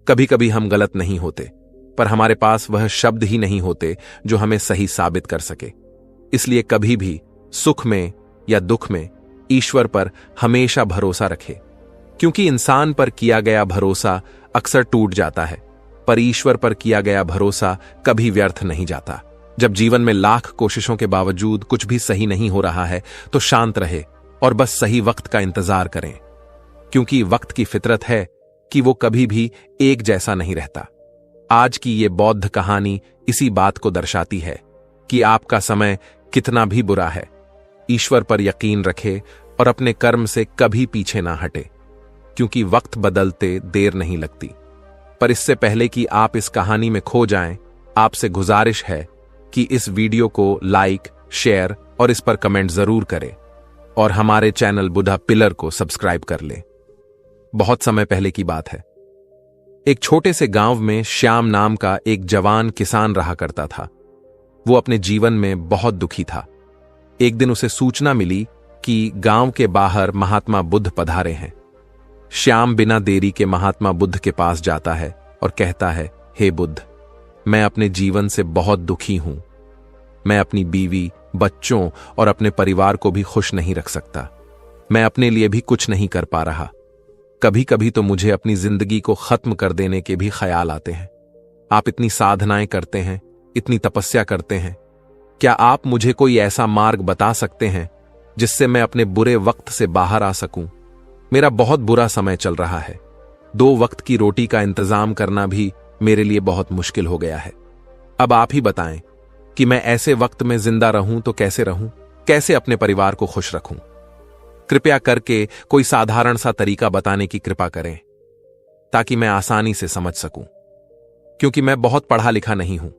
कभी कभी हम गलत नहीं होते, पर हमारे पास वह शब्द ही नहीं होते जो हमें सही साबित कर सके। इसलिए कभी भी सुख में या दुख में ईश्वर पर हमेशा भरोसा रखे, क्योंकि इंसान पर किया गया भरोसा अक्सर टूट जाता है, पर ईश्वर पर किया गया भरोसा कभी व्यर्थ नहीं जाता। जब जीवन में लाख कोशिशों के बावजूद कुछ भी सही नहीं हो रहा है तो शांत रहे और बस सही वक्त का इंतजार करें, क्योंकि वक्त की फितरत है कि वो कभी भी एक जैसा नहीं रहता। आज की ये बौद्ध कहानी इसी बात को दर्शाती है कि आपका समय कितना भी बुरा है, ईश्वर पर यकीन रखे और अपने कर्म से कभी पीछे ना हटे, क्योंकि वक्त बदलते देर नहीं लगती। पर इससे पहले कि आप इस कहानी में खो जाएं, आपसे गुजारिश है कि इस वीडियो को लाइक, शेयर और इस पर कमेंट जरूर करें और हमारे चैनल बुधा पिलर को सब्सक्राइब कर लें। बहुत समय पहले की बात है। एक छोटे से गांव में श्याम नाम का एक जवान किसान रहा करता था। वो अपने जीवन में बहुत दुखी था। एक दिन उसे सूचना मिली कि गांव के बाहर महात्मा बुद्ध पधारे हैं। श्याम बिना देरी के महात्मा बुद्ध के पास जाता है और कहता है, हे बुद्ध, मैं अपने जीवन से बहुत दुखी हूं। मैं अपनी बीवी, बच्चों और अपने परिवार को भी खुश नहीं रख सकता। मैं अपने लिए भी कुछ नहीं कर पा रहा। कभी कभी तो मुझे अपनी जिंदगी को खत्म कर देने के भी ख्याल आते हैं। आप इतनी साधनाएं करते हैं, इतनी तपस्या करते हैं, क्या आप मुझे कोई ऐसा मार्ग बता सकते हैं जिससे मैं अपने बुरे वक्त से बाहर आ सकूं? मेरा बहुत बुरा समय चल रहा है। 2 वक्त की रोटी का इंतजाम करना भी मेरे लिए बहुत मुश्किल हो गया है। अब आप ही बताएं कि मैं ऐसे वक्त में जिंदा रहूं तो कैसे रहूं, कैसे अपने परिवार को खुश रखूं? कृपया करके कोई साधारण सा तरीका बताने की कृपा करें ताकि मैं आसानी से समझ सकूं, क्योंकि मैं बहुत पढ़ा लिखा नहीं हूं।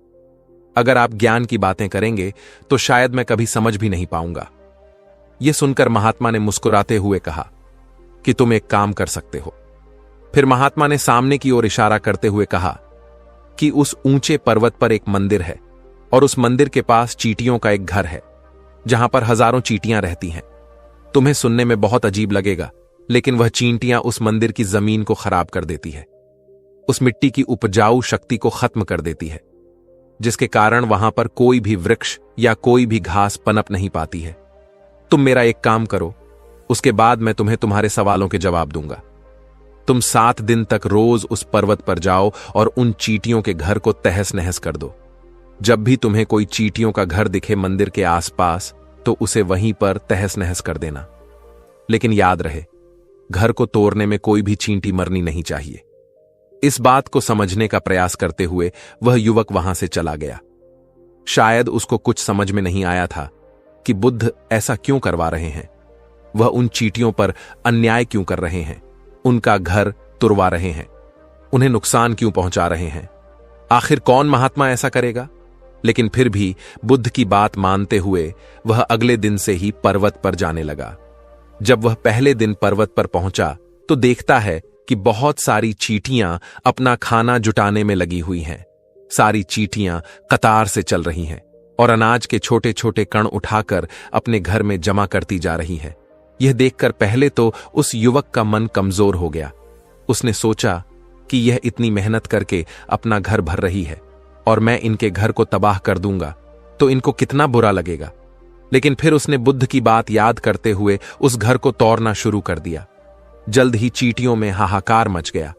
अगर आप ज्ञान की बातें करेंगे तो शायद मैं कभी समझ भी नहीं पाऊंगा। यह सुनकर महात्मा ने मुस्कुराते हुए कहा कि तुम एक काम कर सकते हो। फिर महात्मा ने सामने की ओर इशारा करते हुए कहा कि उस ऊंचे पर्वत पर एक मंदिर है और उस मंदिर के पास चींटियों का एक घर है जहां पर हजारों चींटियां रहती हैं। तुम्हें सुनने में बहुत अजीब लगेगा, लेकिन वह चींटियां उस मंदिर की जमीन को खराब कर देती है, उस मिट्टी की उपजाऊ शक्ति को खत्म कर देती है, जिसके कारण वहां पर कोई भी वृक्ष या कोई भी घास पनप नहीं पाती है। तुम मेरा एक काम करो, उसके बाद मैं तुम्हें तुम्हारे सवालों के जवाब दूंगा। तुम 7 दिन तक रोज उस पर्वत पर जाओ और उन चींटियों के घर को तहस नहस कर दो। जब भी तुम्हें कोई चींटियों का घर दिखे मंदिर के आसपास, तो उसे वहीं पर तहस नहस कर देना। लेकिन याद रहे, घर को तोड़ने में कोई भी चींटी मरनी नहीं चाहिए। इस बात को समझने का प्रयास करते हुए वह युवक वहां से चला गया। शायद उसको कुछ समझ में नहीं आया था कि बुद्ध ऐसा क्यों करवा रहे हैं। वह उन चींटियों पर अन्याय क्यों कर रहे हैं, उनका घर तुड़वा रहे हैं, उन्हें नुकसान क्यों पहुंचा रहे हैं। आखिर कौन महात्मा ऐसा करेगा? लेकिन फिर भी बुद्ध की बात मानते हुए वह अगले दिन से ही पर्वत पर जाने लगा। जब वह पहले दिन पर्वत पर पहुंचा तो देखता है कि बहुत सारी चींटियां अपना खाना जुटाने में लगी हुई हैं। सारी चींटियां कतार से चल रही हैं और अनाज के छोटे छोटे कण उठाकर अपने घर में जमा करती जा रही हैं। यह देखकर पहले तो उस युवक का मन कमजोर हो गया। उसने सोचा कि यह इतनी मेहनत करके अपना घर भर रही है और मैं इनके घर को तबाह कर दूंगा तो इनको कितना बुरा लगेगा। लेकिन फिर उसने बुद्ध की बात याद करते हुए उस घर को तोड़ना शुरू कर दिया। जल्द ही चींटियों में हाहाकार मच गया।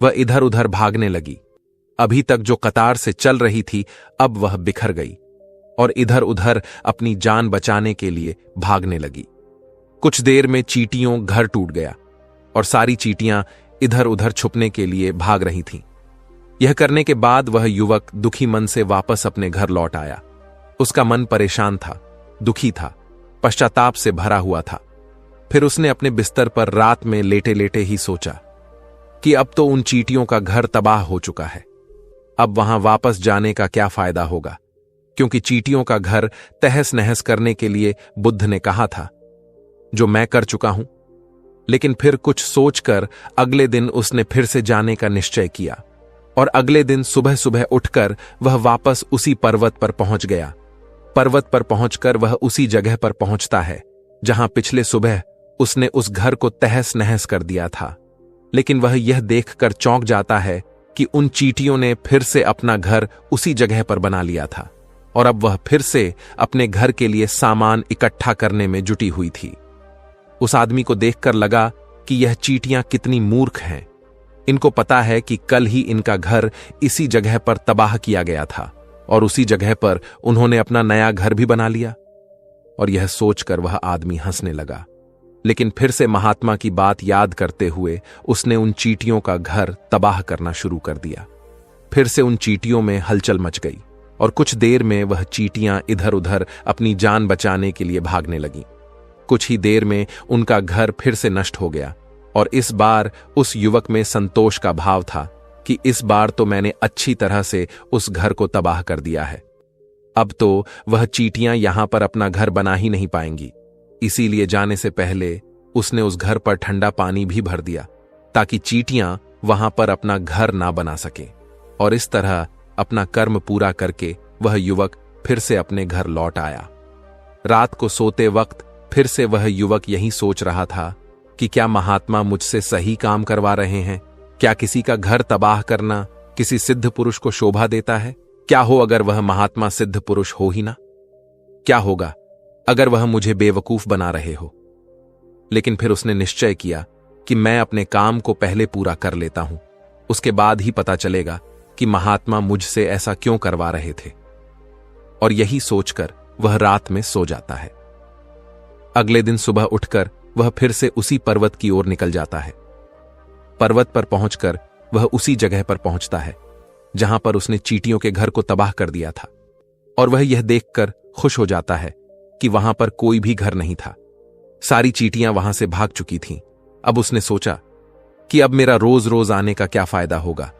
वह इधर उधर भागने लगी। अभी तक जो कतार से चल रही थी, अब वह बिखर गई और इधर उधर अपनी जान बचाने के लिए भागने लगी। कुछ देर में चींटियों घर टूट गया और सारी चींटियां इधर उधर छुपने के लिए भाग रही थीं। यह करने के बाद वह युवक दुखी मन से वापस अपने घर लौट आया। उसका मन परेशान था, दुखी था, पश्चाताप से भरा हुआ था। फिर उसने अपने बिस्तर पर रात में लेटे लेटे ही सोचा कि अब तो उन चींटियों का घर तबाह हो चुका है। अब वहां वापस जाने का क्या फायदा होगा, क्योंकि चींटियों का घर तहस नहस करने के लिए बुद्ध ने कहा था, जो मैं कर चुका हूं। लेकिन फिर कुछ सोचकर अगले दिन उसने फिर से जाने का निश्चय किया और अगले दिन सुबह सुबह उठकर वह वापस उसी पर्वत पर पहुंच गया। पर्वत पर पहुंचकर वह उसी जगह पर पहुंचता है जहां पिछले सुबह उसने उस घर को तहस नहस कर दिया था। लेकिन वह यह देखकर चौंक जाता है कि उन चींटियों ने फिर से अपना घर उसी जगह पर बना लिया था और अब वह फिर से अपने घर के लिए सामान इकट्ठा करने में जुटी हुई थी। उस आदमी को देखकर लगा कि यह चींटियां कितनी मूर्ख हैं। इनको पता है कि कल ही इनका घर इसी जगह पर तबाह किया गया था और उसी जगह पर उन्होंने अपना नया घर भी बना लिया। और यह सोचकर वह आदमी हंसने लगा, लेकिन फिर से महात्मा की बात याद करते हुए उसने उन चींटियों का घर तबाह करना शुरू कर दिया। फिर से उन चींटियों में हलचल मच गई और कुछ देर में वह चींटियां इधर उधर अपनी जान बचाने के लिए भागने लगीं। कुछ ही देर में उनका घर फिर से नष्ट हो गया और इस बार उस युवक में संतोष का भाव था कि इस बार तो मैंने अच्छी तरह से उस घर को तबाह कर दिया है। अब तो वह चींटियां यहां पर अपना घर बना ही नहीं पाएंगी। इसीलिए जाने से पहले उसने उस घर पर ठंडा पानी भी भर दिया ताकि चींटियां वहां पर अपना घर ना बना सके। और इस तरह अपना कर्म पूरा करके वह युवक फिर से अपने घर लौट आया। रात को सोते वक्त फिर से वह युवक यही सोच रहा था कि क्या महात्मा मुझसे सही काम करवा रहे हैं? क्या किसी का घर तबाह करना किसी सिद्ध पुरुष को शोभा देता है? क्या हो अगर वह महात्मा सिद्ध पुरुष हो ही ना? क्या होगा अगर वह मुझे बेवकूफ बना रहे हो? लेकिन फिर उसने निश्चय किया कि मैं अपने काम को पहले पूरा कर लेता हूं, उसके बाद ही पता चलेगा कि महात्मा मुझसे ऐसा क्यों करवा रहे थे। और यही सोचकर वह रात में सो जाता है। अगले दिन सुबह उठकर वह फिर से उसी पर्वत की ओर निकल जाता है। पर्वत पर पहुंचकर वह उसी जगह पर पहुंचता है जहां पर उसने चींटियों के घर को तबाह कर दिया था और वह यह देखकर खुश हो जाता है कि वहां पर कोई भी घर नहीं था। सारी चींटियां वहां से भाग चुकी थीं। अब उसने सोचा कि अब मेरा रोज रोज आने का क्या फायदा होगा,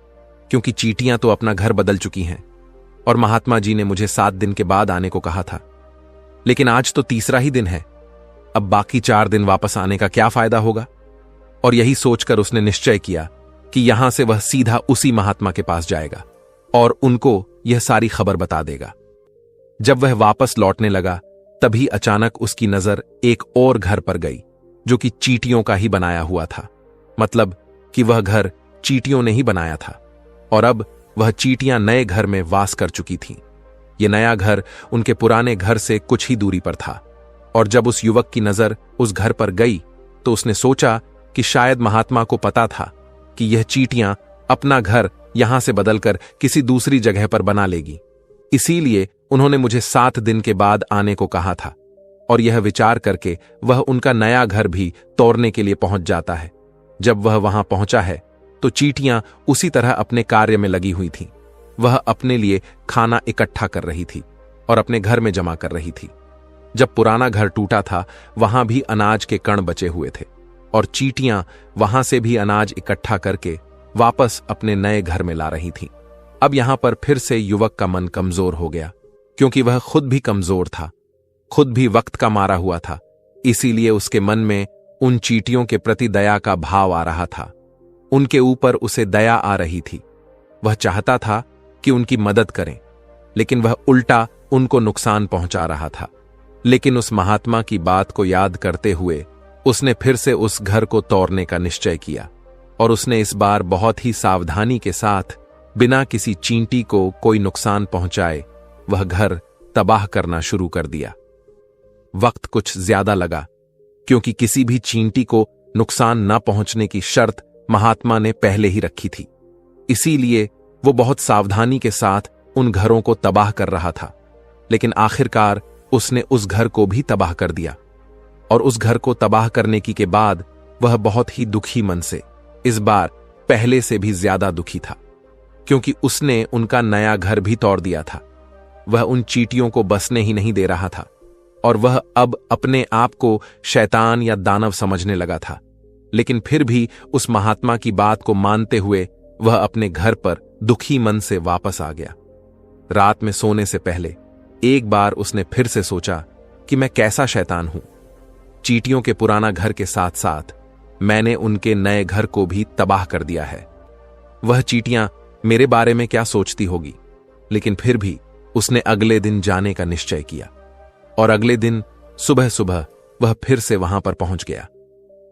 क्योंकि चींटियां तो अपना घर बदल चुकी हैं और महात्मा जी ने मुझे 7 दिन के बाद आने को कहा था। लेकिन आज तो तीसरा ही दिन है, अब बाकी 4 दिन वापस आने का क्या फायदा होगा? और यही सोचकर उसने निश्चय किया कि यहां से वह सीधा उसी महात्मा के पास जाएगा और उनको यह सारी खबर बता देगा। जब वह वापस लौटने लगा तभी अचानक उसकी नजर एक और घर पर गई जो कि चींटियों का ही बनाया हुआ था। मतलब कि वह घर चींटियों ने ही बनाया था और अब वह चींटियां नए घर में वास कर चुकी थीं। यह नया घर उनके पुराने घर से कुछ ही दूरी पर था और जब उस युवक की नजर उस घर पर गई तो उसने सोचा कि शायद महात्मा को पता था कि यह चींटियां अपना घर यहां से बदलकर किसी दूसरी जगह पर बना लेगी, इसीलिए उन्होंने मुझे 7 दिन के बाद आने को कहा था। और यह विचार करके वह उनका नया घर भी तोड़ने के लिए पहुंच जाता है। जब वह वहां पहुंचा है तो चींटियां उसी तरह अपने कार्य में लगी हुई थीं। वह अपने लिए खाना इकट्ठा कर रही थी और अपने घर में जमा कर रही थी। जब पुराना घर टूटा था वहां भी अनाज के कण बचे हुए थे और चींटियां वहां से भी अनाज इकट्ठा करके वापस अपने नए घर में ला रही थीं। अब यहां पर फिर से युवक का मन कमजोर हो गया, क्योंकि वह खुद भी कमजोर था, खुद भी वक्त का मारा हुआ था। इसीलिए उसके मन में उन चींटियों के प्रति दया का भाव आ रहा था। उनके ऊपर उसे दया आ रही थी। वह चाहता था कि उनकी मदद करें, लेकिन वह उल्टा उनको नुकसान पहुंचा रहा था। लेकिन उस महात्मा की बात को याद करते हुए उसने फिर से उस घर को तोड़ने का निश्चय किया और उसने इस बार बहुत ही सावधानी के साथ बिना किसी चींटी को कोई नुकसान पहुंचाए वह घर तबाह करना शुरू कर दिया। वक्त कुछ ज्यादा लगा, क्योंकि किसी भी चींटी को नुकसान न पहुंचने की शर्त महात्मा ने पहले ही रखी थी। इसीलिए वो बहुत सावधानी के साथ उन घरों को तबाह कर रहा था। लेकिन आखिरकार उसने उस घर को भी तबाह कर दिया और उस घर को तबाह करने की के बाद वह बहुत ही दुखी मन से, इस बार पहले से भी ज्यादा दुखी था, क्योंकि उसने उनका नया घर भी तोड़ दिया था। वह उन चींटियों को बसने ही नहीं दे रहा था और वह अब अपने आप को शैतान या दानव समझने लगा था। लेकिन फिर भी उस महात्मा की बात को मानते हुए वह अपने घर पर दुखी मन से वापस आ गया। रात में सोने से पहले एक बार उसने फिर से सोचा कि मैं कैसा शैतान हूं। चींटियों के पुराना घर के साथ साथ मैंने उनके नए घर को भी तबाह कर दिया है। वह चींटियां मेरे बारे में क्या सोचती होगी, लेकिन फिर भी उसने अगले दिन जाने का निश्चय किया और अगले दिन सुबह सुबह वह फिर से वहां पर पहुंच गया।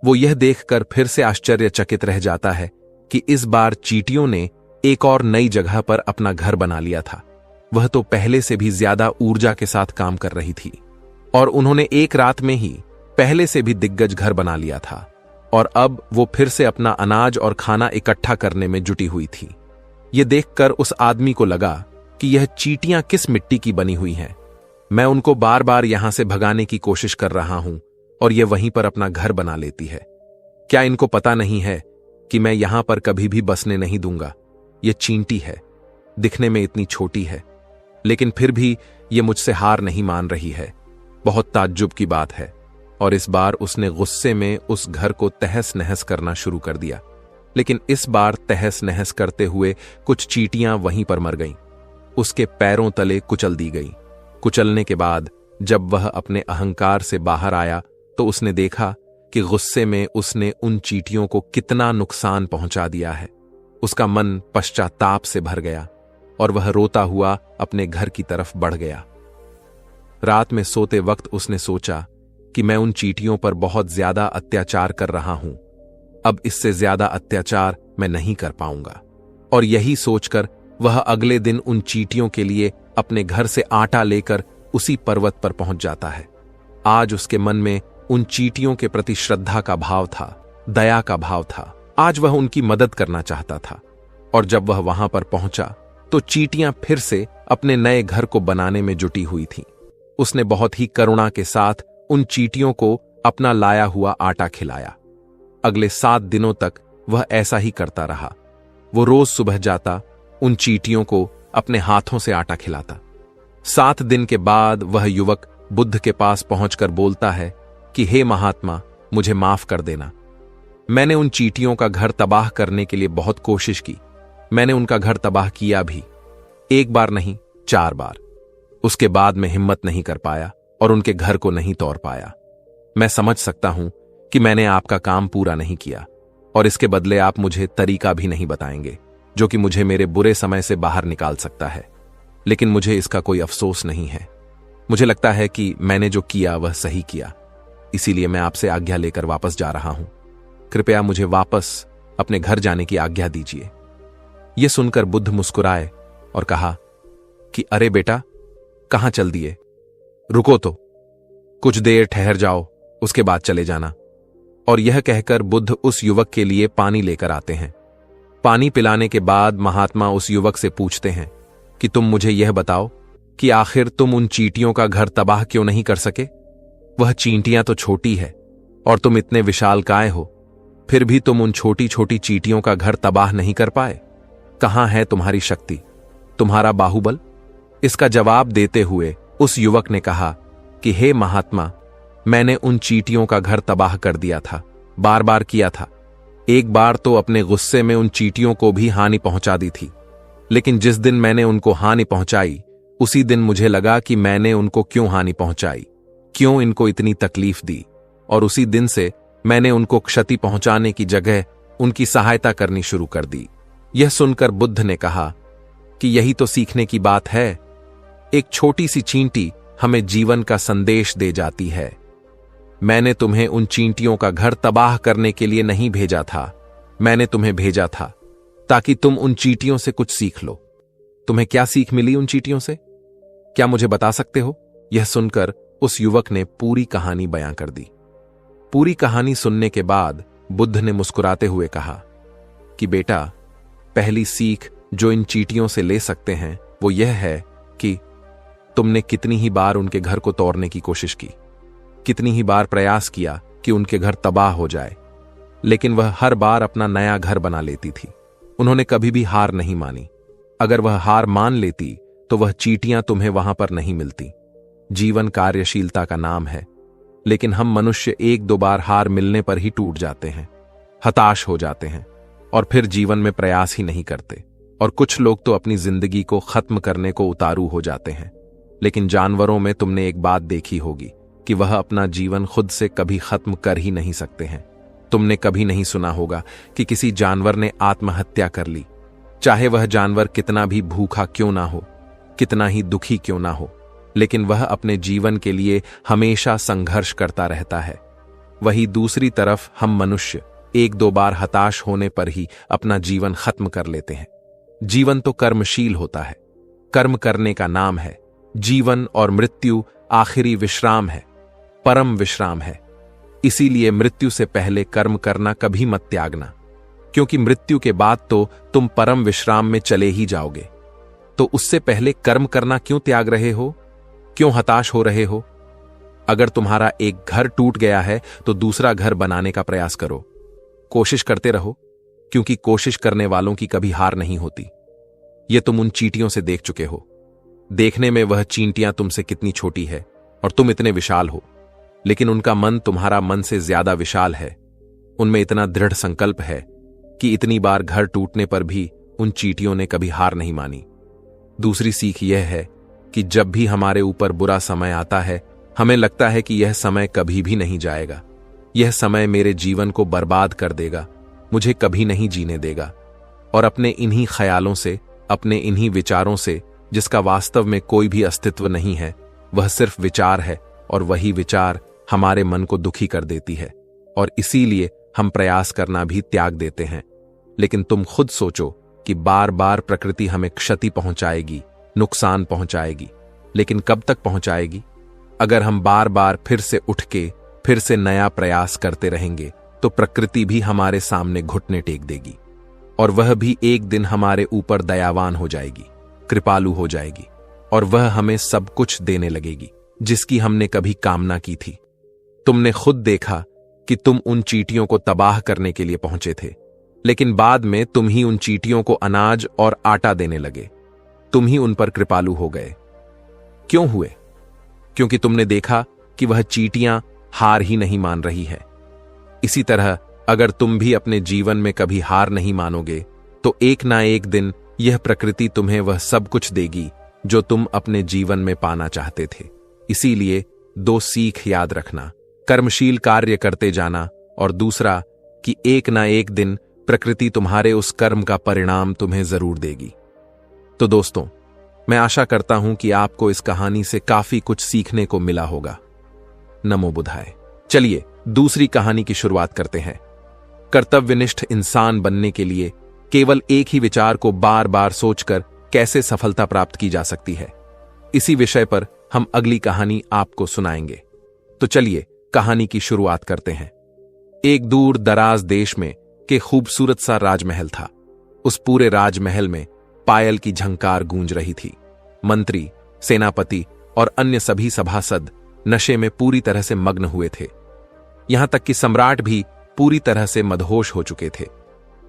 वो यह देखकर फिर से आश्चर्यचकित रह जाता है कि इस बार चींटियों ने एक और नई जगह पर अपना घर बना लिया था। वह तो पहले से भी ज्यादा ऊर्जा के साथ काम कर रही थी और उन्होंने एक रात में ही पहले से भी दिग्गज घर बना लिया था और अब वो फिर से अपना अनाज और खाना इकट्ठा करने में जुटी हुई थी। ये देखकर उस आदमी को लगा कि यह चींटियां किस मिट्टी की बनी हुई हैं। मैं उनको बार बार यहां से भगाने की कोशिश कर रहा हूं और ये वहीं पर अपना घर बना लेती है। क्या इनको पता नहीं है कि मैं यहां पर कभी भी बसने नहीं दूंगा? ये चींटी है, दिखने में इतनी छोटी है, लेकिन फिर भी ये मुझसे हार नहीं मान रही है। बहुत ताज्जुब की बात है। और इस बार उसने गुस्से में उस घर को तहस नहस करना शुरू कर दिया। लेकिन इस बार तहस नहस करते हुए कुछ चींटियां वहीं पर मर गईं। उसके पैरों तले कुचल दी गई। कुचलने के बाद जब वह अपने अहंकार से बाहर आया तो उसने देखा कि गुस्से में उसने उन चींटियों को कितना नुकसान पहुंचा दिया है। उसका मन पश्चाताप से भर गया और वह रोता हुआ अपने घर की तरफ बढ़ गया। रात में सोते वक्त उसने सोचा कि मैं उन चींटियों पर बहुत ज्यादा अत्याचार कर रहा हूं। अब इससे ज्यादा अत्याचार मैं नहीं कर पाऊंगा। और यही सोचकर वह अगले दिन उन चींटियों के लिए अपने घर से आटा लेकर उसी पर्वत पर पहुंच जाता है। आज उसके मन में उन चींटियों के प्रति श्रद्धा का भाव था, दया का भाव था। आज वह उनकी मदद करना चाहता था। और जब वह वहां पर पहुंचा तो चींटियां फिर से अपने नए घर को बनाने में जुटी हुई थीं। उसने बहुत ही करुणा के साथ उन चींटियों को अपना लाया हुआ आटा खिलाया। अगले 7 दिनों तक वह ऐसा ही करता रहा। वो रोज सुबह जाता, उन चींटियों को अपने हाथों से आटा खिलाता। 7 दिन के बाद वह युवक बुद्ध के पास पहुंचकर बोलता है कि हे महात्मा, मुझे माफ कर देना। मैंने उन चींटियों का घर तबाह करने के लिए बहुत कोशिश की। मैंने उनका घर तबाह किया भी, 1 बार नहीं 4 बार। उसके बाद मैं हिम्मत नहीं कर पाया और उनके घर को नहीं तोड़ पाया। मैं समझ सकता हूं कि मैंने आपका काम पूरा नहीं किया और इसके बदले आप मुझे तरीका भी नहीं बताएंगे जो कि मुझे मेरे बुरे समय से बाहर निकाल सकता है। लेकिन मुझे इसका कोई अफसोस नहीं है। मुझे लगता है कि मैंने जो किया वह सही किया, इसीलिए मैं आपसे आज्ञा लेकर वापस जा रहा हूं। कृपया मुझे वापस अपने घर जाने की आज्ञा दीजिए। यह सुनकर बुद्ध मुस्कुराए और कहा कि अरे बेटा, कहां चल दिए? रुको तो, कुछ देर ठहर जाओ, उसके बाद चले जाना। और यह कहकर बुद्ध उस युवक के लिए पानी लेकर आते हैं। पानी पिलाने के बाद महात्मा उस युवक से पूछते हैं कि तुम मुझे यह बताओ कि आखिर तुम उन चींटियों का घर तबाह क्यों नहीं कर सके? वह चींटियां तो छोटी है और तुम इतने विशालकाय हो, फिर भी तुम उन छोटी छोटी चींटियों का घर तबाह नहीं कर पाए। कहां है तुम्हारी शक्ति, तुम्हारा बाहुबल? इसका जवाब देते हुए उस युवक ने कहा कि हे महात्मा, मैंने उन चींटियों का घर तबाह कर दिया था, बार बार किया था। एक बार तो अपने गुस्से में उन चींटियों को भी हानि पहुंचा दी थी। लेकिन जिस दिन मैंने उनको हानि पहुंचाई, उसी दिन मुझे लगा कि मैंने उनको क्यों हानि पहुंचाई, क्यों इनको इतनी तकलीफ दी, और उसी दिन से मैंने उनको क्षति पहुंचाने की जगह उनकी सहायता करनी शुरू कर दी। यह सुनकर बुद्ध ने कहा कि यही तो सीखने की बात है। एक छोटी सी चींटी हमें जीवन का संदेश दे जाती है। मैंने तुम्हें उन चींटियों का घर तबाह करने के लिए नहीं भेजा था, मैंने तुम्हें भेजा था ताकि तुम उन चींटियों से कुछ सीख लो। तुम्हें क्या सीख मिली उन चींटियों से? क्या मुझे बता सकते हो? यह सुनकर उस युवक ने पूरी कहानी बयां कर दी। पूरी कहानी सुनने के बाद बुद्ध ने मुस्कुराते हुए कहा कि बेटा, पहली सीख जो इन चींटियों से ले सकते हैं वो यह है कि तुमने कितनी ही बार उनके घर को तोड़ने की कोशिश की, कितनी ही बार प्रयास किया कि उनके घर तबाह हो जाए, लेकिन वह हर बार अपना नया घर बना लेती थी। उन्होंने कभी भी हार नहीं मानी। अगर वह हार मान लेती तो वह चींटियां तुम्हें वहां पर नहीं मिलती। जीवन कार्यशीलता का नाम है, लेकिन हम मनुष्य 1-2 बार हार मिलने पर ही टूट जाते हैं, हताश हो जाते हैं और फिर जीवन में प्रयास ही नहीं करते। और कुछ लोग तो अपनी जिंदगी को खत्म करने को उतारू हो जाते हैं। लेकिन जानवरों में तुमने एक बात देखी होगी कि वह अपना जीवन खुद से कभी खत्म कर ही नहीं सकते हैं। तुमने कभी नहीं सुना होगा कि किसी जानवर ने आत्महत्या कर ली, चाहे वह जानवर कितना भी भूखा क्यों ना हो, कितना ही दुखी क्यों ना हो, लेकिन वह अपने जीवन के लिए हमेशा संघर्ष करता रहता है। वहीं दूसरी तरफ हम मनुष्य 1-2 बार हताश होने पर ही अपना जीवन खत्म कर लेते हैं। जीवन तो कर्मशील होता है, कर्म करने का नाम है। जीवन और मृत्यु आखिरी विश्राम है, परम विश्राम है। इसीलिए मृत्यु से पहले कर्म करना कभी मत त्यागना, क्योंकि मृत्यु के बाद तो तुम परम विश्राम में चले ही जाओगे। तो उससे पहले कर्म करना क्यों त्याग रहे हो? क्यों हताश हो रहे हो? अगर तुम्हारा एक घर टूट गया है तो दूसरा घर बनाने का प्रयास करो। कोशिश करते रहो, क्योंकि कोशिश करने वालों की कभी हार नहीं होती। यह तुम उन चींटियों से देख चुके हो। देखने में वह चींटियां तुमसे कितनी छोटी है और तुम इतने विशाल हो, लेकिन उनका मन तुम्हारा मन से ज्यादा विशाल है। उनमें इतना दृढ़ संकल्प है कि इतनी बार घर टूटने पर भी उन चींटियों ने कभी हार नहीं मानी। दूसरी सीख यह है कि जब भी हमारे ऊपर बुरा समय आता है, हमें लगता है कि यह समय कभी भी नहीं जाएगा, यह समय मेरे जीवन को बर्बाद कर देगा, मुझे कभी नहीं जीने देगा। और अपने इन्हीं ख्यालों से, अपने इन्हीं विचारों से, जिसका वास्तव में कोई भी अस्तित्व नहीं है, वह सिर्फ विचार है, और वही विचार हमारे मन को दुखी कर देती है, और इसीलिए हम प्रयास करना भी त्याग देते हैं। लेकिन तुम खुद सोचो कि बार बार प्रकृति हमें क्षति पहुंचाएगी, नुकसान पहुंचाएगी, लेकिन कब तक पहुंचाएगी? अगर हम बार बार फिर से उठ के फिर से नया प्रयास करते रहेंगे तो प्रकृति भी हमारे सामने घुटने टेक देगी, और वह भी एक दिन हमारे ऊपर दयावान हो जाएगी, कृपालु हो जाएगी, और वह हमें सब कुछ देने लगेगी जिसकी हमने कभी कामना की थी। तुमने खुद देखा कि तुम उन चींटियों को तबाह करने के लिए पहुंचे थे, लेकिन बाद में तुम ही उन चींटियों को अनाज और आटा देने लगे। तुम ही उन पर कृपालु हो गए। क्यों हुए? क्योंकि तुमने देखा कि वह चींटियां हार ही नहीं मान रही है। इसी तरह अगर तुम भी अपने जीवन में कभी हार नहीं मानोगे तो एक ना एक दिन यह प्रकृति तुम्हें वह सब कुछ देगी जो तुम अपने जीवन में पाना चाहते थे। इसीलिए दो सीख याद रखना, कर्मशील कार्य करते जाना, और दूसरा कि एक ना एक दिन प्रकृति तुम्हारे उस कर्म का परिणाम तुम्हें जरूर देगी। तो दोस्तों, मैं आशा करता हूं कि आपको इस कहानी से काफी कुछ सीखने को मिला होगा। नमो बुद्धाय। चलिए दूसरी कहानी की शुरुआत करते हैं। कर्तव्यनिष्ठ इंसान बनने के लिए केवल एक ही विचार को बार बार सोचकर कैसे सफलता प्राप्त की जा सकती है, इसी विषय पर हम अगली कहानी आपको सुनाएंगे। तो चलिए कहानी की शुरुआत करते हैं। एक दूर दराज देश में के खूबसूरत सा राजमहल था। उस पूरे राजमहल में पायल की झंकार गूंज रही थी। मंत्री, सेनापति और अन्य सभी सभासद नशे में पूरी तरह से मग्न हुए थे। यहां तक कि सम्राट भी पूरी तरह से मदहोश हो चुके थे।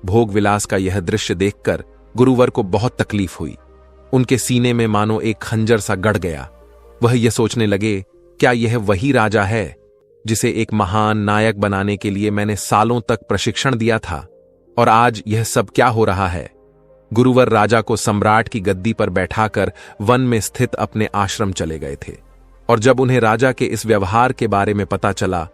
भोग विलास का यह दृश्य देखकर गुरुवर को बहुत तकलीफ हुई। उनके सीने में मानो एक खंजर सा गड़ गया। वह यह सोचने लगे, क्या यह वही राजा है जिसे एक महान नायक बनाने के लिए मैंने सालों तक प्रशिक्षण दिया था, और आज यह सब क्या हो रहा है? गुरुवर राजा को सम्राट की गद्दी पर बैठाकर वन में स्थित अपने आश्रम चले गए थे, और जब उन्हें राजा के इस व्यवहार के बारे में पता चला,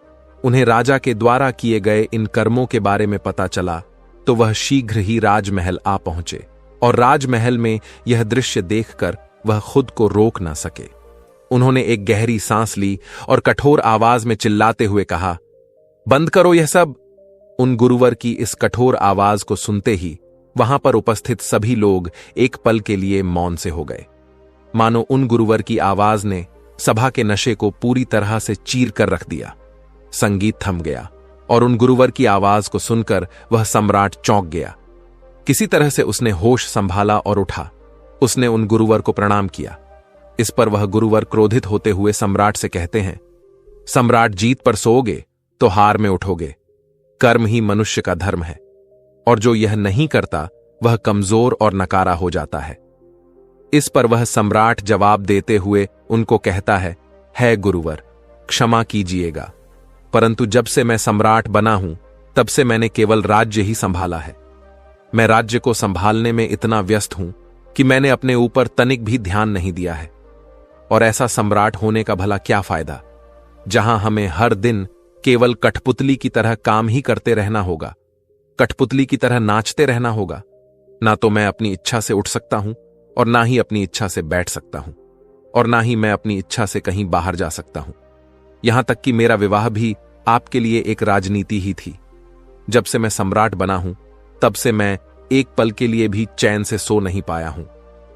उन्हें राजा के द्वारा किए गए इन कर्मों के बारे में पता चला, तो वह शीघ्र ही राजमहल आ पहुंचे। और राजमहल में यह दृश्य देखकर वह खुद को रोक न सके। उन्होंने एक गहरी सांस ली और कठोर आवाज में चिल्लाते हुए कहा, बंद करो यह सब। उन गुरुवर की इस कठोर आवाज को सुनते ही वहां पर उपस्थित सभी लोग एक पल के लिए मौन से हो गए, मानो उन गुरुवर की आवाज ने सभा के नशे को पूरी तरह से चीर कर रख दिया। संगीत थम गया और उन गुरुवर की आवाज को सुनकर वह सम्राट चौंक गया। किसी तरह से उसने होश संभाला और उठा। उसने उन गुरुवर को प्रणाम किया। इस पर वह गुरुवर क्रोधित होते हुए सम्राट से कहते हैं, सम्राट, जीत पर सोओगे तो हार में उठोगे। कर्म ही मनुष्य का धर्म है, और जो यह नहीं करता वह कमजोर और नकारा हो जाता है। इस पर वह सम्राट जवाब देते हुए उनको कहता है गुरुवर, क्षमा कीजिएगा, परंतु जब से मैं सम्राट बना हूं तब से मैंने केवल राज्य ही संभाला है। मैं राज्य को संभालने में इतना व्यस्त हूं कि मैंने अपने ऊपर तनिक भी ध्यान नहीं दिया है। और ऐसा सम्राट होने का भला क्या फायदा, जहां हमें हर दिन केवल कठपुतली की तरह काम ही करते रहना होगा, कठपुतली की तरह नाचते रहना होगा। ना तो मैं अपनी इच्छा से उठ सकता हूं, और ना ही अपनी इच्छा से बैठ सकता हूं, और ना ही मैं अपनी इच्छा से कहीं बाहर जा सकता हूं। यहां तक कि मेरा विवाह भी आपके लिए एक राजनीति ही थी। जब से मैं सम्राट बना हूं तब से मैं एक पल के लिए भी चैन से सो नहीं पाया हूं।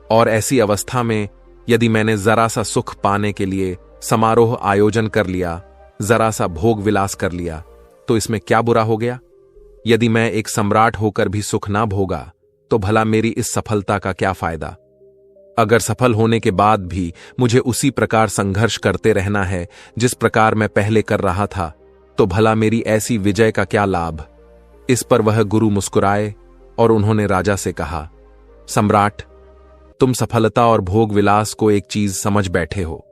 और ऐसी अवस्था में यदि मैंने जरा सा सुख पाने के लिए समारोह आयोजन कर लिया, जरा सा भोग विलास कर लिया, तो इसमें क्या बुरा हो गया? यदि मैं एक सम्राट होकर भी सुख ना भोगा तो भला मेरी इस सफलता का क्या फायदा? अगर सफल होने के बाद भी मुझे उसी प्रकार संघर्ष करते रहना है जिस प्रकार मैं पहले कर रहा था, तो भला मेरी ऐसी विजय का क्या लाभ? इस पर वह गुरु मुस्कुराए और उन्होंने राजा से कहा, सम्राट, तुम सफलता और भोग विलास को एक चीज समझ बैठे हो,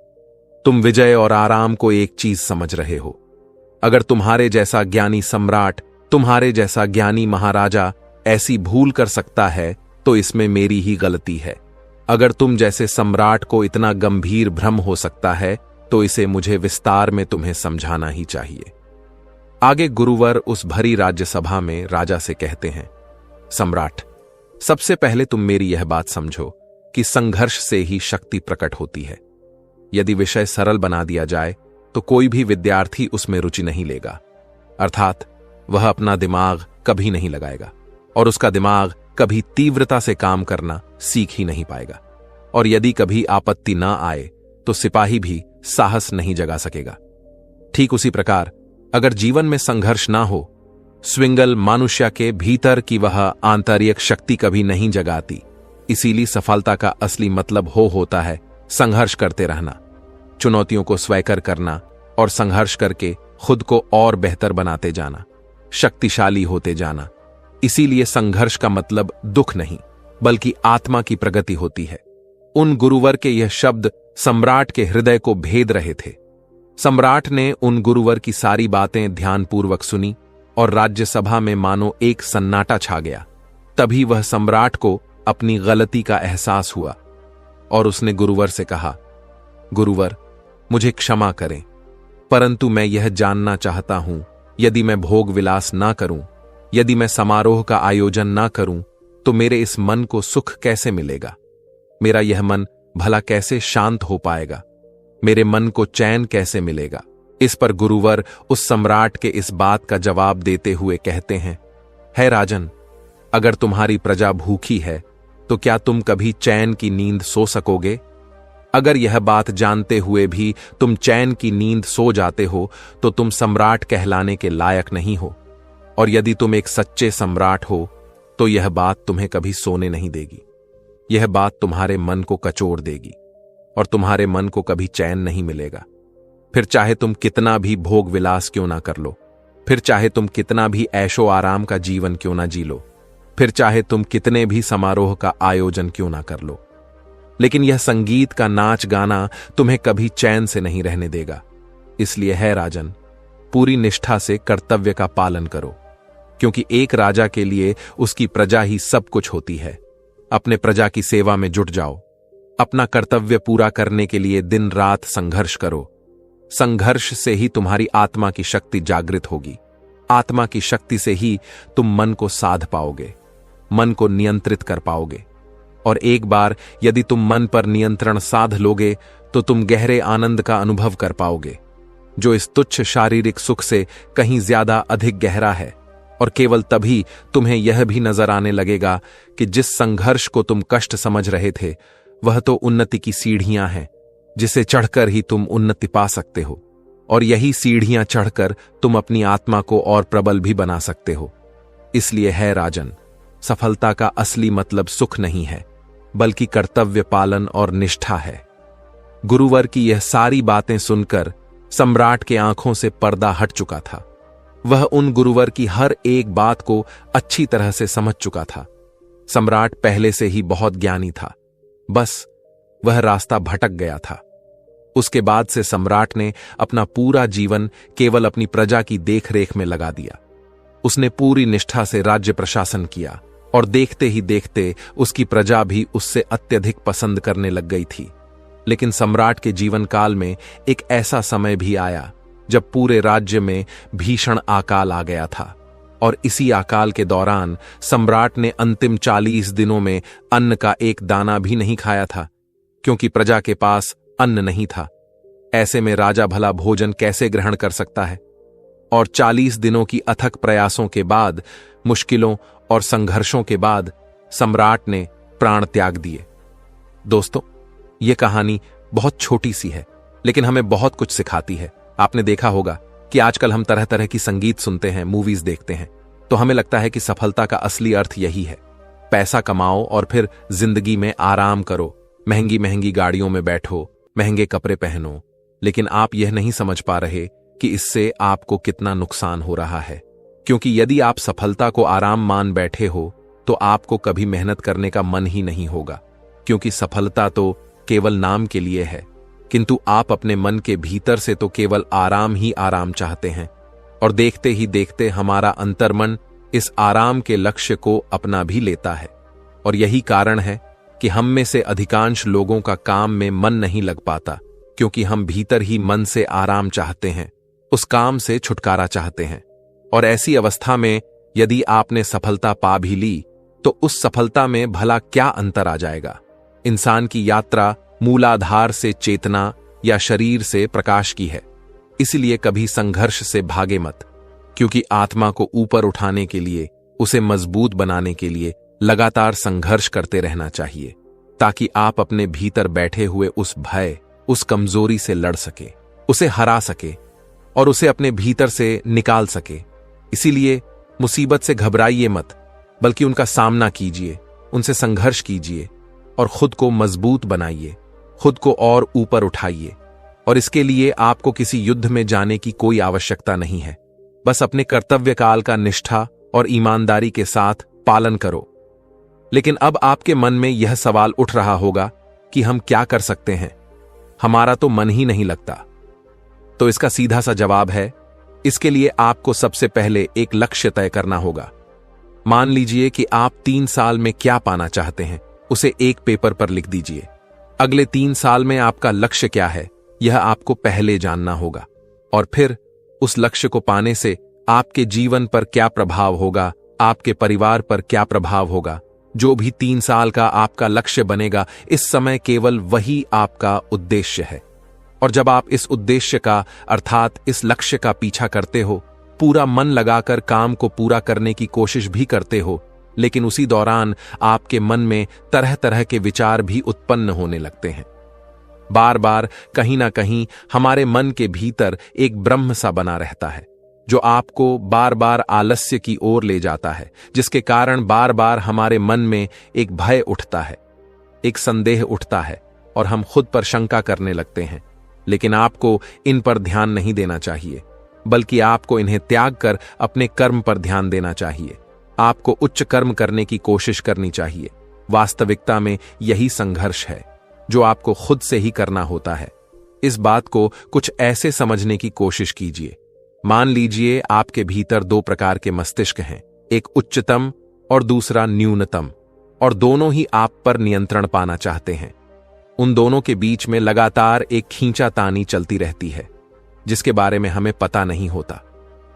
तुम विजय और आराम को एक चीज समझ रहे हो। अगर तुम्हारे जैसा ज्ञानी सम्राट, तुम्हारे जैसा ज्ञानी महाराजा ऐसी भूल कर सकता है तो इसमें मेरी ही गलती है। अगर तुम जैसे सम्राट को इतना गंभीर भ्रम हो सकता है तो इसे मुझे विस्तार में तुम्हें समझाना ही चाहिए। आगे गुरुवर उस भरी राज्यसभा में राजा से कहते हैं, सम्राट, सबसे पहले तुम मेरी यह बात समझो कि संघर्ष से ही शक्ति प्रकट होती है। यदि विषय सरल बना दिया जाए तो कोई भी विद्यार्थी उसमें रुचि नहीं लेगा, अर्थात वह अपना दिमाग कभी नहीं लगाएगा और उसका दिमाग कभी तीव्रता से काम करना सीख ही नहीं पाएगा। और यदि कभी आपत्ति ना आए तो सिपाही भी साहस नहीं जगा सकेगा। ठीक उसी प्रकार अगर जीवन में संघर्ष ना हो, स्विंगल मनुष्य के भीतर की वह आंतरिक शक्ति कभी नहीं जगाती। इसीलिए सफलता का असली मतलब होता है संघर्ष करते रहना, चुनौतियों को स्वीकार करना और संघर्ष करके खुद को और बेहतर बनाते जाना, शक्तिशाली होते जाना। इसीलिए संघर्ष का मतलब दुख नहीं बल्कि आत्मा की प्रगति होती है। उन गुरुवर के यह शब्द सम्राट के हृदय को भेद रहे थे। सम्राट ने उन गुरुवर की सारी बातें ध्यानपूर्वक सुनी और राज्यसभा में मानो एक सन्नाटा छा गया। तभी वह सम्राट को अपनी गलती का एहसास हुआ और उसने गुरुवर से कहा, गुरुवर, मुझे क्षमा करें, परंतु मैं यह जानना चाहता हूं, यदि मैं भोग विलास ना करूं, यदि मैं समारोह का आयोजन ना करूं, तो मेरे इस मन को सुख कैसे मिलेगा? मेरा यह मन भला कैसे शांत हो पाएगा? मेरे मन को चैन कैसे मिलेगा? इस पर गुरुवर उस सम्राट के इस बात का जवाब देते हुए कहते हैं, है राजन, अगर तुम्हारी प्रजा भूखी है तो क्या तुम कभी चैन की नींद सो सकोगे? अगर यह बात जानते हुए भी तुम चैन की नींद सो जाते हो तो तुम सम्राट कहलाने के लायक नहीं हो। और यदि तुम एक सच्चे सम्राट हो तो यह बात तुम्हें कभी सोने नहीं देगी। यह बात तुम्हारे मन को कचोड़ देगी और तुम्हारे मन को कभी चैन नहीं मिलेगा। फिर चाहे तुम कितना भी भोग विलास क्यों ना कर लो, फिर चाहे तुम कितना भी ऐशो आराम का जीवन क्यों ना जी लो, फिर चाहे तुम कितने भी समारोह का आयोजन क्यों ना कर लो, लेकिन यह संगीत का नाच गाना तुम्हें कभी चैन से नहीं रहने देगा। इसलिए है राजन, पूरी निष्ठा से कर्तव्य का पालन करो, क्योंकि एक राजा के लिए उसकी प्रजा ही सब कुछ होती है। अपने प्रजा की सेवा में जुट जाओ, अपना कर्तव्य पूरा करने के लिए दिन रात संघर्ष करो। संघर्ष से ही तुम्हारी आत्मा की शक्ति जागृत होगी। आत्मा की शक्ति से ही तुम मन को साध पाओगे, मन को नियंत्रित कर पाओगे। और एक बार यदि तुम मन पर नियंत्रण साध लोगे तो तुम गहरे आनंद का अनुभव कर पाओगे, जो इस तुच्छ शारीरिक सुख से कहीं ज्यादा अधिक गहरा है। और केवल तभी तुम्हें यह भी नजर आने लगेगा कि जिस संघर्ष को तुम कष्ट समझ रहे थे वह तो उन्नति की सीढ़ियां हैं, जिसे चढ़कर ही तुम उन्नति पा सकते हो। और यही सीढ़ियां चढ़कर तुम अपनी आत्मा को और प्रबल भी बना सकते हो। इसलिए है राजन, सफलता का असली मतलब सुख नहीं है बल्कि कर्तव्य पालन और निष्ठा है। गुरुवर की यह सारी बातें सुनकर सम्राट के आंखों से पर्दा हट चुका था। वह उन गुरुवर की हर एक बात को अच्छी तरह से समझ चुका था। सम्राट पहले से ही बहुत ज्ञानी था, बस वह रास्ता भटक गया था। उसके बाद से सम्राट ने अपना पूरा जीवन केवल अपनी प्रजा की देखरेख में लगा दिया। उसने पूरी निष्ठा से राज्य प्रशासन किया और देखते ही देखते उसकी प्रजा भी उससे अत्यधिक पसंद करने लग गई थी। लेकिन सम्राट के जीवन काल में एक ऐसा समय भी आया जब पूरे राज्य में भीषण अकाल आ गया था। और इसी अकाल के दौरान सम्राट ने अंतिम 40 दिनों में अन्न का एक दाना भी नहीं खाया था, क्योंकि प्रजा के पास अन्न नहीं था। ऐसे में राजा भला भोजन कैसे ग्रहण कर सकता है? और 40 दिनों की अथक प्रयासों के बाद, मुश्किलों और संघर्षों के बाद सम्राट ने प्राण त्याग दिए। दोस्तों, यह कहानी बहुत छोटी सी है, लेकिन हमें बहुत कुछ सिखाती है। आपने देखा होगा कि आजकल हम तरह तरह की संगीत सुनते हैं, मूवीज देखते हैं, तो हमें लगता है कि सफलता का असली अर्थ यही है, पैसा कमाओ और फिर जिंदगी में आराम करो, महंगी महंगी गाड़ियों में बैठो, महंगे कपड़े पहनो। लेकिन आप यह नहीं समझ पा रहे कि इससे आपको कितना नुकसान हो रहा है। क्योंकि यदि आप सफलता को आराम मान बैठे हो तो आपको कभी मेहनत करने का मन ही नहीं होगा, क्योंकि सफलता तो केवल नाम के लिए है, किंतु आप अपने मन के भीतर से तो केवल आराम ही आराम चाहते हैं। और देखते ही देखते हमारा अंतर्मन इस आराम के लक्ष्य को अपना भी लेता है। और यही कारण है कि हम में से अधिकांश लोगों का काम में मन नहीं लग पाता, क्योंकि हम भीतर ही मन से आराम चाहते हैं, उस काम से छुटकारा चाहते हैं। और ऐसी अवस्था में यदि आपने सफलता पा भी ली तो उस सफलता में भला क्या अंतर आ जाएगा। इंसान की यात्रा मूलाधार से चेतना या शरीर से प्रकाश की है। इसलिए कभी संघर्ष से भागे मत, क्योंकि आत्मा को ऊपर उठाने के लिए, उसे मजबूत बनाने के लिए लगातार संघर्ष करते रहना चाहिए, ताकि आप अपने भीतर बैठे हुए उस भय, उस कमजोरी से लड़ सके, उसे हरा सके और उसे अपने भीतर से निकाल सके। इसीलिए मुसीबत से घबराइए मत, बल्कि उनका सामना कीजिए, उनसे संघर्ष कीजिए और खुद को मजबूत बनाइए, खुद को और ऊपर उठाइए। और इसके लिए आपको किसी युद्ध में जाने की कोई आवश्यकता नहीं है। बस अपने कर्तव्य काल का निष्ठा और ईमानदारी के साथ पालन करो। लेकिन अब आपके मन में यह सवाल उठ रहा होगा कि हम क्या कर सकते हैं, हमारा तो मन ही नहीं लगता। तो इसका सीधा सा जवाब है, इसके लिए आपको सबसे पहले एक लक्ष्य तय करना होगा। मान लीजिए कि आप 3 साल में क्या पाना चाहते हैं, उसे एक पेपर पर लिख दीजिए। अगले 3 साल में आपका लक्ष्य क्या है, यह आपको पहले जानना होगा। और फिर उस लक्ष्य को पाने से आपके जीवन पर क्या प्रभाव होगा, आपके परिवार पर क्या प्रभाव होगा। जो भी 3 साल का आपका लक्ष्य बनेगा, इस समय केवल वही आपका उद्देश्य है। और जब आप इस उद्देश्य का अर्थात इस लक्ष्य का पीछा करते हो, पूरा मन लगाकर काम को पूरा करने की कोशिश भी करते हो, लेकिन उसी दौरान आपके मन में तरह तरह के विचार भी उत्पन्न होने लगते हैं। बार बार कहीं ना कहीं हमारे मन के भीतर एक ब्रह्म सा बना रहता है, जो आपको बार बार आलस्य की ओर ले जाता है, जिसके कारण बार बार हमारे मन में एक भय उठता है, एक संदेह उठता है और हम खुद पर शंका करने लगते हैं। लेकिन आपको इन पर ध्यान नहीं देना चाहिए, बल्कि आपको इन्हें त्याग कर अपने कर्म पर ध्यान देना चाहिए। आपको उच्च कर्म करने की कोशिश करनी चाहिए। वास्तविकता में यही संघर्ष है जो आपको खुद से ही करना होता है। इस बात को कुछ ऐसे समझने की कोशिश कीजिए। मान लीजिए आपके भीतर 2 प्रकार के मस्तिष्क हैं, एक उच्चतम और दूसरा न्यूनतम, और दोनों ही आप पर नियंत्रण पाना चाहते हैं। उन दोनों के बीच में लगातार एक खींचातानी चलती रहती है, जिसके बारे में हमें पता नहीं होता।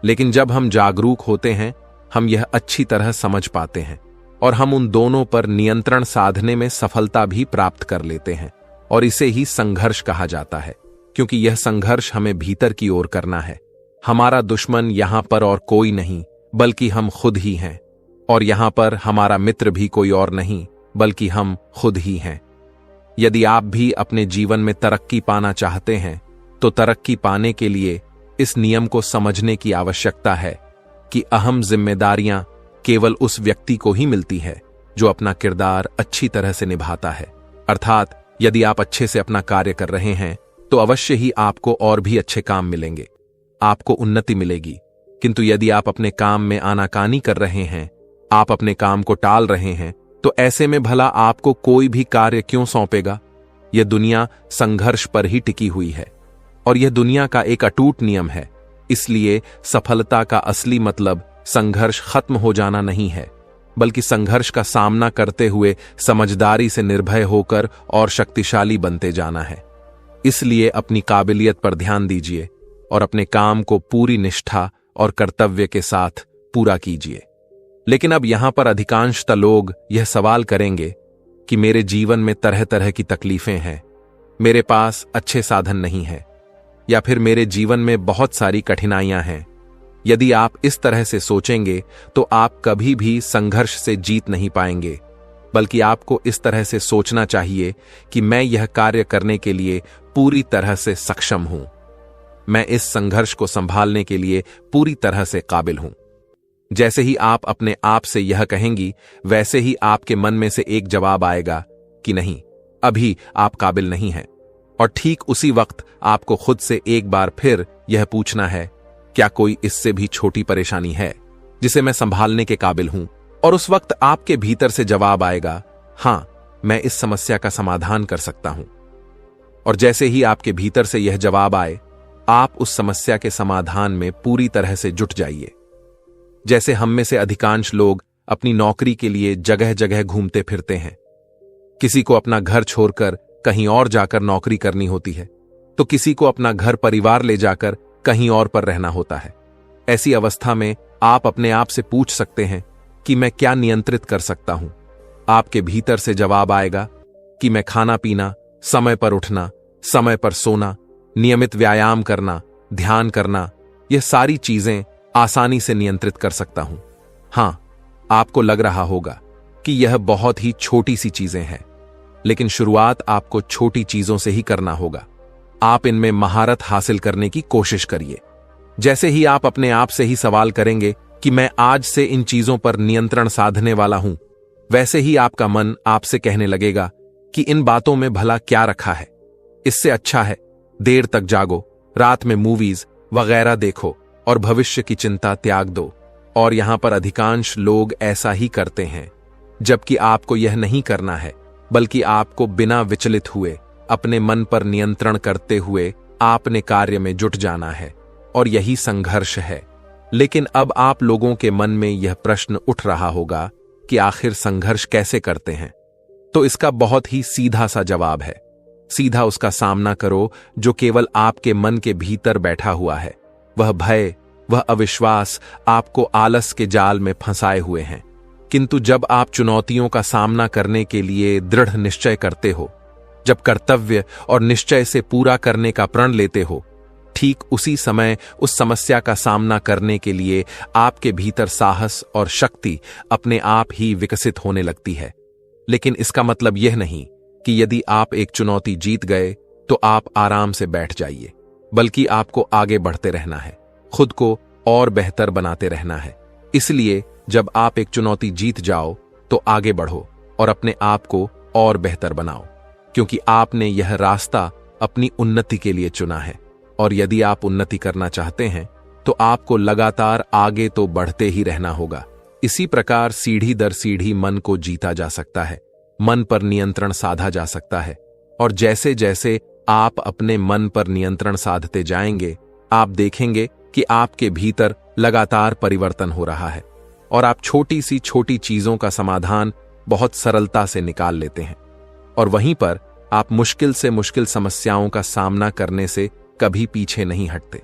लेकिन जब हम जागरूक होते हैं, हम यह अच्छी तरह समझ पाते हैं और हम उन दोनों पर नियंत्रण साधने में सफलता भी प्राप्त कर लेते हैं। और इसे ही संघर्ष कहा जाता है, क्योंकि यह संघर्ष हमें भीतर की ओर करना है। हमारा दुश्मन यहां पर और कोई नहीं, बल्कि हम खुद ही हैं। और यहां पर हमारा मित्र भी कोई और नहीं, बल्कि हम खुद ही हैं। यदि आप भी अपने जीवन में तरक्की पाना चाहते हैं, तो तरक्की पाने के लिए इस नियम को समझने की आवश्यकता है कि अहम जिम्मेदारियां केवल उस व्यक्ति को ही मिलती है जो अपना किरदार अच्छी तरह से निभाता है। अर्थात यदि आप अच्छे से अपना कार्य कर रहे हैं, तो अवश्य ही आपको और भी अच्छे काम मिलेंगे, आपको उन्नति मिलेगी। किंतु यदि आप अपने काम में आनाकानी कर रहे हैं, आप अपने काम को टाल रहे हैं, तो ऐसे में भला आपको कोई भी कार्य क्यों सौंपेगा। यह दुनिया संघर्ष पर ही टिकी हुई है और यह दुनिया का एक अटूट नियम है। इसलिए सफलता का असली मतलब संघर्ष खत्म हो जाना नहीं है, बल्कि संघर्ष का सामना करते हुए समझदारी से निर्भय होकर और शक्तिशाली बनते जाना है। इसलिए अपनी काबिलियत पर ध्यान दीजिए और अपने काम को पूरी निष्ठा और कर्तव्य के साथ पूरा कीजिए। लेकिन अब यहां पर अधिकांशतः लोग यह सवाल करेंगे कि मेरे जीवन में तरह तरह की तकलीफें हैं, मेरे पास अच्छे साधन नहीं है, या फिर मेरे जीवन में बहुत सारी कठिनाइयां हैं, यदि आप इस तरह से सोचेंगे तो आप कभी भी संघर्ष से जीत नहीं पाएंगे, बल्कि आपको इस तरह से सोचना चाहिए कि मैं यह कार्य करने के लिए पूरी तरह से सक्षम हूं, मैं इस संघर्ष को संभालने के लिए पूरी तरह से काबिल हूं। जैसे ही आप अपने आप से यह कहेंगी, वैसे ही आपके मन में से एक जवाब आएगा कि नहीं, अभी आप काबिल नहीं हैं। और ठीक उसी वक्त आपको खुद से एक बार फिर यह पूछना है, क्या कोई इससे भी छोटी परेशानी है जिसे मैं संभालने के काबिल हूं? और उस वक्त आपके भीतर से जवाब आएगा, हां, मैं इस समस्या का समाधान कर सकता हूं। और जैसे ही आपके भीतर से यह जवाब आए, आप उस समस्या के समाधान में पूरी तरह से जुट जाइए। जैसे हम में से अधिकांश लोग अपनी नौकरी के लिए जगह जगह घूमते फिरते हैं। किसी को अपना घर छोड़कर कहीं और जाकर नौकरी करनी होती है, तो किसी को अपना घर परिवार ले जाकर कहीं और पर रहना होता है। ऐसी अवस्था में आप अपने आप से पूछ सकते हैं कि मैं क्या नियंत्रित कर सकता हूं? आपके भीतर से जवाब आएगा कि मैं खाना पीना, समय पर उठना, समय पर सोना, नियमित व्यायाम करना, ध्यान करना, यह सारी चीजें आसानी से नियंत्रित कर सकता हूं। हां, आपको लग रहा होगा कि यह बहुत ही छोटी सी चीजें हैं, लेकिन शुरुआत आपको छोटी चीजों से ही करना होगा। आप इनमें महारत हासिल करने की कोशिश करिए। जैसे ही आप अपने आप से ही सवाल करेंगे कि मैं आज से इन चीजों पर नियंत्रण साधने वाला हूं, वैसे ही आपका मन आपसे कहने लगेगा कि इन बातों में भला क्या रखा है। इससे अच्छा है देर तक जागो, रात में मूवीज वगैरह देखो और भविष्य की चिंता त्याग दो। और यहां पर अधिकांश लोग ऐसा ही करते हैं, जबकि आपको यह नहीं करना है, बल्कि आपको बिना विचलित हुए अपने मन पर नियंत्रण करते हुए आपने कार्य में जुट जाना है। और यही संघर्ष है। लेकिन अब आप लोगों के मन में यह प्रश्न उठ रहा होगा कि आखिर संघर्ष कैसे करते हैं? तो इसका बहुत ही सीधा सा जवाब है, सीधा उसका सामना करो जो केवल आपके मन के भीतर बैठा हुआ है। वह भय, वह अविश्वास आपको आलस के जाल में फंसाए हुए हैं। किंतु जब आप चुनौतियों का सामना करने के लिए दृढ़ निश्चय करते हो, जब कर्तव्य और निश्चय से पूरा करने का प्रण लेते हो, ठीक उसी समय उस समस्या का सामना करने के लिए आपके भीतर साहस और शक्ति अपने आप ही विकसित होने लगती है। लेकिन इसका मतलब यह नहीं कि यदि आप एक चुनौती जीत गए तो आप आराम से बैठ जाइए, बल्कि आपको आगे बढ़ते रहना है, खुद को और बेहतर बनाते रहना है। इसलिए जब आप एक चुनौती जीत जाओ तो आगे बढ़ो और अपने आप को और बेहतर बनाओ, क्योंकि आपने यह रास्ता अपनी उन्नति के लिए चुना है। और यदि आप उन्नति करना चाहते हैं तो आपको लगातार आगे तो बढ़ते ही रहना होगा। इसी प्रकार सीढ़ी दर सीढ़ी मन को जीता जा सकता है, मन पर नियंत्रण साधा जा सकता है। और जैसे जैसे आप अपने मन पर नियंत्रण साधते जाएंगे, आप देखेंगे कि आपके भीतर लगातार परिवर्तन हो रहा है और आप छोटी सी छोटी चीजों का समाधान बहुत सरलता से निकाल लेते हैं। और वहीं पर आप मुश्किल से मुश्किल समस्याओं का सामना करने से कभी पीछे नहीं हटते।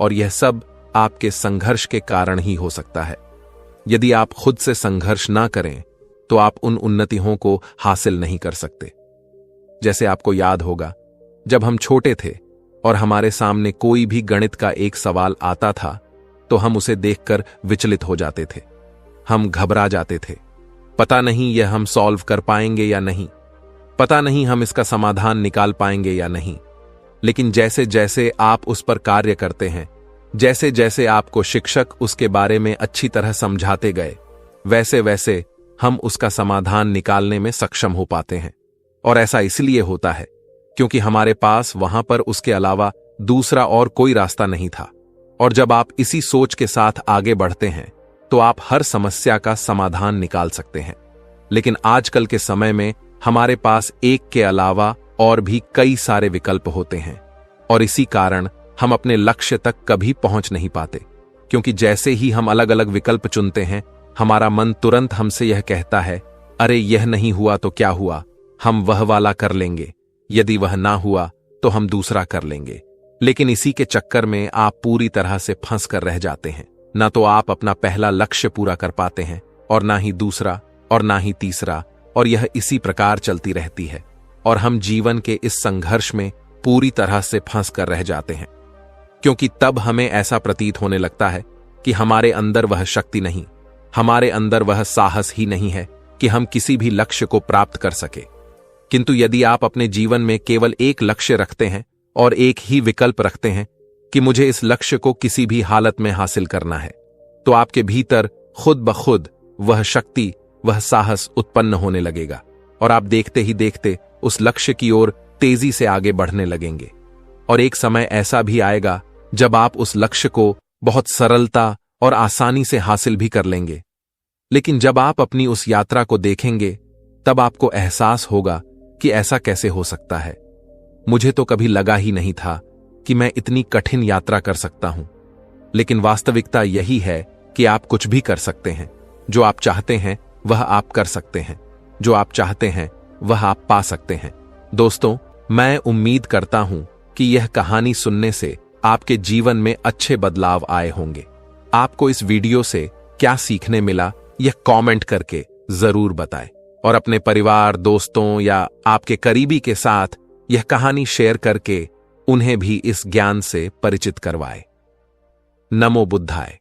और यह सब आपके संघर्ष के कारण ही हो सकता है। यदि आप खुद से संघर्ष ना करें तो आप उन उन्नतियों को हासिल नहीं कर सकते। जैसे आपको याद होगा, जब हम छोटे थे और हमारे सामने कोई भी गणित का एक सवाल आता था तो हम उसे देखकर विचलित हो जाते थे, हम घबरा जाते थे। पता नहीं यह हम सॉल्व कर पाएंगे या नहीं, पता नहीं हम इसका समाधान निकाल पाएंगे या नहीं। लेकिन जैसे जैसे आप उस पर कार्य करते हैं, जैसे जैसे आपको शिक्षक उसके बारे में अच्छी तरह समझाते गए, वैसे वैसे हम उसका समाधान निकालने में सक्षम हो पाते हैं। और ऐसा इसलिए होता है क्योंकि हमारे पास वहां पर उसके अलावा दूसरा और कोई रास्ता नहीं था। और जब आप इसी सोच के साथ आगे बढ़ते हैं तो आप हर समस्या का समाधान निकाल सकते हैं। लेकिन आजकल के समय में हमारे पास एक के अलावा और भी कई सारे विकल्प होते हैं और इसी कारण हम अपने लक्ष्य तक कभी पहुंच नहीं पाते, क्योंकि जैसे ही हम अलग अलग विकल्प चुनते हैं, हमारा मन तुरंत हमसे यह कहता है, अरे यह नहीं हुआ तो क्या हुआ, हम वह वाला कर लेंगे, यदि वह ना हुआ तो हम दूसरा कर लेंगे। लेकिन इसी के चक्कर में आप पूरी तरह से फंस कर रह जाते हैं। ना तो आप अपना पहला लक्ष्य पूरा कर पाते हैं और ना ही दूसरा और ना ही तीसरा, और यह इसी प्रकार चलती रहती है और हम जीवन के इस संघर्ष में पूरी तरह से फंस कर रह जाते हैं। क्योंकि तब हमें ऐसा प्रतीत होने लगता है कि हमारे अंदर वह शक्ति नहीं, हमारे अंदर वह साहस ही नहीं है कि हम किसी भी लक्ष्य को प्राप्त कर सके। किंतु यदि आप अपने जीवन में केवल एक लक्ष्य रखते हैं और एक ही विकल्प रखते हैं कि मुझे इस लक्ष्य को किसी भी हालत में हासिल करना है, तो आपके भीतर खुद ब खुद वह शक्ति, वह साहस उत्पन्न होने लगेगा और आप देखते ही देखते उस लक्ष्य की ओर तेजी से आगे बढ़ने लगेंगे। और एक समय ऐसा भी आएगा जब आप उस लक्ष्य को बहुत सरलता और आसानी से हासिल भी कर लेंगे। लेकिन जब आप अपनी उस यात्रा को देखेंगे तब आपको एहसास होगा कि ऐसा कैसे हो सकता है। मुझे तो कभी लगा ही नहीं था कि मैं इतनी कठिन यात्रा कर सकता हूं। लेकिन वास्तविकता यही है कि आप कुछ भी कर सकते हैं। जो आप चाहते हैं वह आप कर सकते हैं, जो आप चाहते हैं वह आप पा सकते हैं। दोस्तों, मैं उम्मीद करता हूं कि यह कहानी सुनने से आपके जीवन में अच्छे बदलाव आए होंगे। आपको इस वीडियो से क्या सीखने मिला यह कमेंट करके जरूर बताएं और अपने परिवार, दोस्तों या आपके करीबी के साथ यह कहानी शेयर करके उन्हें भी इस ज्ञान से परिचित करवाएं। नमो बुद्धाय।